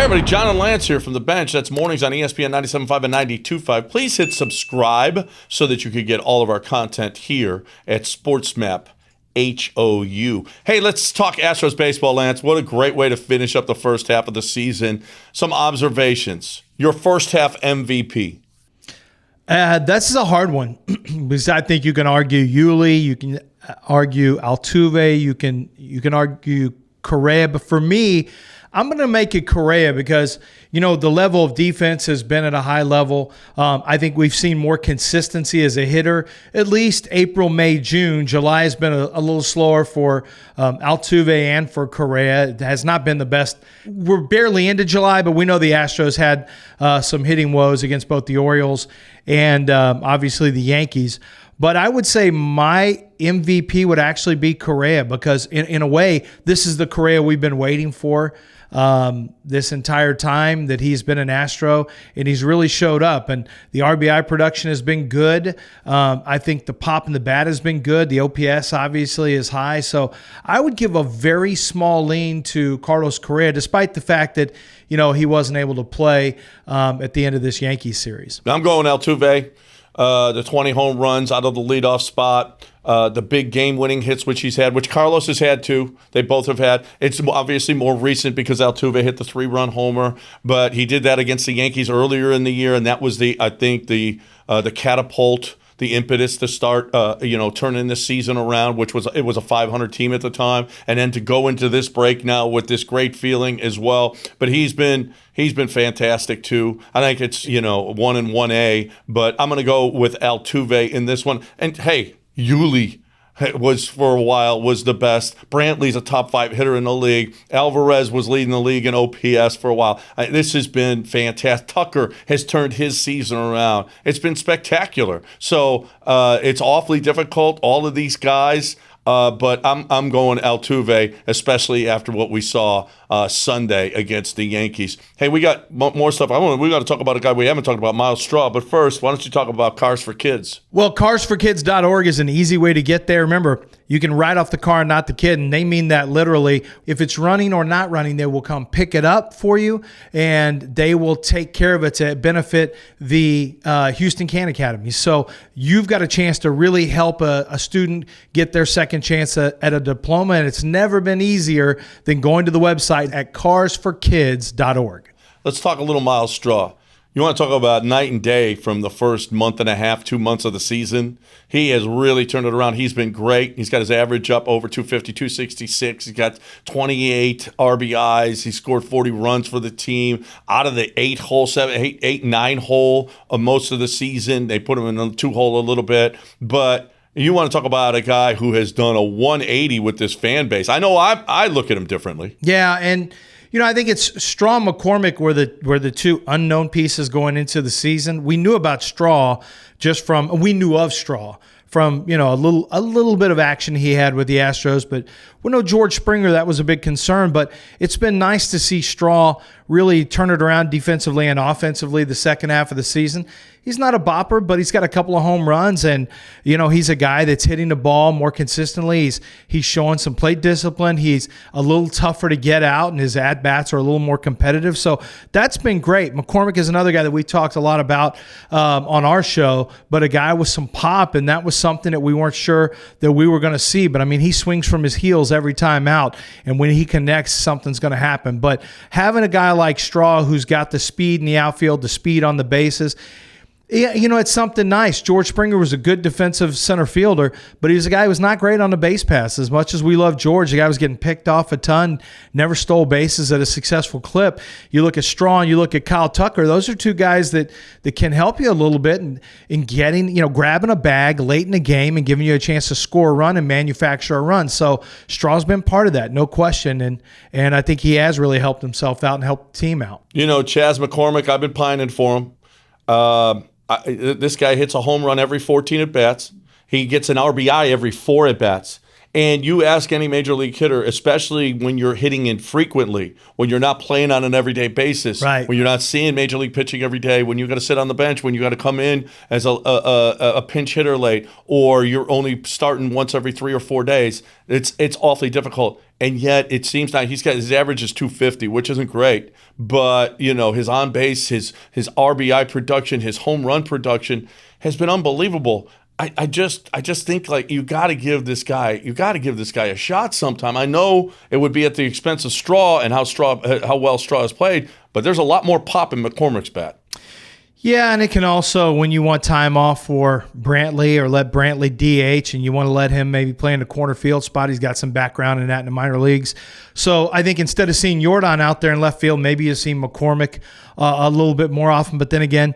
Hey everybody, John and Lance here from the bench. That's mornings on ESPN 97.5 and 92.5. Please hit subscribe so that you can get all of our content here at SportsMap HOU. Hey, let's talk Astros baseball, Lance. What a great way to finish up the first half of the season. Some observations. Your first half MVP. This is a hard one because I think you can argue Yuli, you can argue Altuve, you can argue Correa, but for me, I'm going to make it Correa because, the level of defense has been at a high level. I think we've seen more consistency as a hitter, at least April, May, June. July has been a little slower for Altuve and for Correa. It has not been the best. We're barely into July, but we know the Astros had some hitting woes against both the Orioles and obviously the Yankees. But I would say my MVP would actually be Correa because in a way, this is the Correa we've been waiting for this entire time that he's been an Astro, and he's really showed up. And the RBI production has been good. I think the pop in the bat has been good. The OPS obviously is high. So I would give a very small lean to Carlos Correa, despite the fact that, he wasn't able to play at the end of this Yankees series. I'm going Altuve. The 20 home runs out of the leadoff spot, the big game-winning hits which he's had, which Carlos has had too. They both have had. It's obviously more recent because Altuve hit the 3-run homer, but he did that against the Yankees earlier in the year, and that was the catapult, the impetus to start, turning this season around, it was a 500 team at the time, and then to go into this break now with this great feeling as well. But he's been fantastic too. I think it's 1 and 1A, but I'm going to go with Altuve in this one. And hey, Yuli was the best. Brantley's a top 5 hitter in the league. Alvarez was leading the league in OPS for a while. This has been fantastic. Tucker has turned his season around. It's been spectacular. So it's awfully difficult, all of these guys. But I'm going Altuve, especially after what we saw Sunday against the Yankees. Hey, we got more stuff. We got to talk about a guy we haven't talked about, Miles Straw. But first, why don't you talk about Cars for Kids? Well, carsforkids.org is an easy way to get there. Remember, you can write off the car, not the kid, and they mean that literally. If it's running or not running, they will come pick it up for you, and they will take care of it to benefit the Houston Can Academy. So you've got a chance to really help a student get their second chance at a diploma, and it's never been easier than going to the website at carsforkids.org. Let's talk a little Miles Straw. You want to talk about night and day from the first month and a half, 2 months of the season. He has really turned it around. He's been great. He's got his average up over 250, 266. He's got 28 RBIs. He scored 40 runs for the team out of the 9 hole of most of the season. They put him in the 2 hole a little bit, but you want to talk about a guy who has done a 180 with this fan base. I know I look at him differently. Yeah, and I think it's Straw and McCormick were the 2 unknown pieces going into the season. We knew about Straw we knew of Straw from, a little bit of action he had with the Astros, but we know George Springer, that was a big concern, but it's been nice to see Straw really turn it around defensively and offensively the second half of the season. He's not a bopper, but he's got a couple of home runs, and he's a guy that's hitting the ball more consistently. He's showing some plate discipline. He's a little tougher to get out, and his at-bats are a little more competitive. So that's been great. McCormick is another guy that we talked a lot about on our show, but a guy with some pop, and that was something that we weren't sure that we were going to see. But, he swings from his heels every time out, and when he connects, something's going to happen. But having a guy like Straw who's got the speed in the outfield, the speed on the bases, yeah, it's something nice. George Springer was a good defensive center fielder, but he was a guy who was not great on the base pass. As much as we love George, the guy was getting picked off a ton, never stole bases at a successful clip. You look at Straw and you look at Kyle Tucker. Those are 2 guys that can help you a little bit in getting, grabbing a bag late in the game and giving you a chance to score a run and manufacture a run. So Straw's been part of that, no question. And I think he has really helped himself out and helped the team out. Chaz McCormick, I've been pining for him. This guy hits a home run every 14 at-bats. He gets an RBI every 4 at-bats. And you ask any major league hitter, especially when you're hitting infrequently, when you're not playing on an everyday basis, right, when you're not seeing major league pitching every day, when you got to sit on the bench, when you got to come in as a pinch hitter late, or you're only starting once every 3 or 4 days, it's awfully difficult. And yet it seems like his average is 250, which isn't great. But, his on base, his RBI production, his home run production has been unbelievable. I just think like you got to give this guy a shot sometime. I know it would be at the expense of Straw and how well Straw has played, but there's a lot more pop in McCormick's bat. Yeah, and it can also, when you want time off for Brantley or let Brantley DH and you want to let him maybe play in the corner field spot, he's got some background in that in the minor leagues. So I think instead of seeing Jordan out there in left field, maybe you see McCormick a little bit more often. But then again,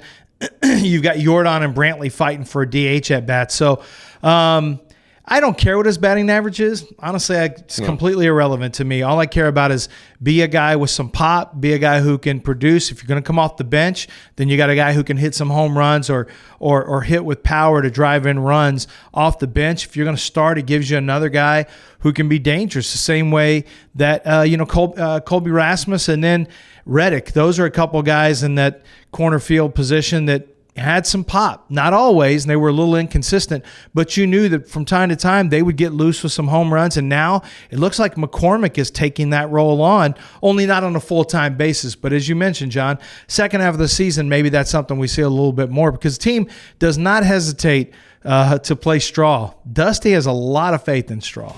you've got Jordan and Brantley fighting for a DH at bat. So I don't care what his batting average is. Honestly, it's completely irrelevant to me. All I care about is be a guy with some pop, be a guy who can produce. If you're going to come off the bench, then you got a guy who can hit some home runs or hit with power to drive in runs off the bench. If you're going to start, it gives you another guy who can be dangerous. The same way that Colby Rasmus and then Reddick. Those are a couple guys in that corner field position that had some pop. Not always, and they were a little inconsistent, but you knew that from time to time they would get loose with some home runs, and now it looks like McCormick is taking that role on, only not on a full-time basis. But as you mentioned, John, second half of the season, maybe that's something we see a little bit more because the team does not hesitate to play Straw. Dusty has a lot of faith in Straw.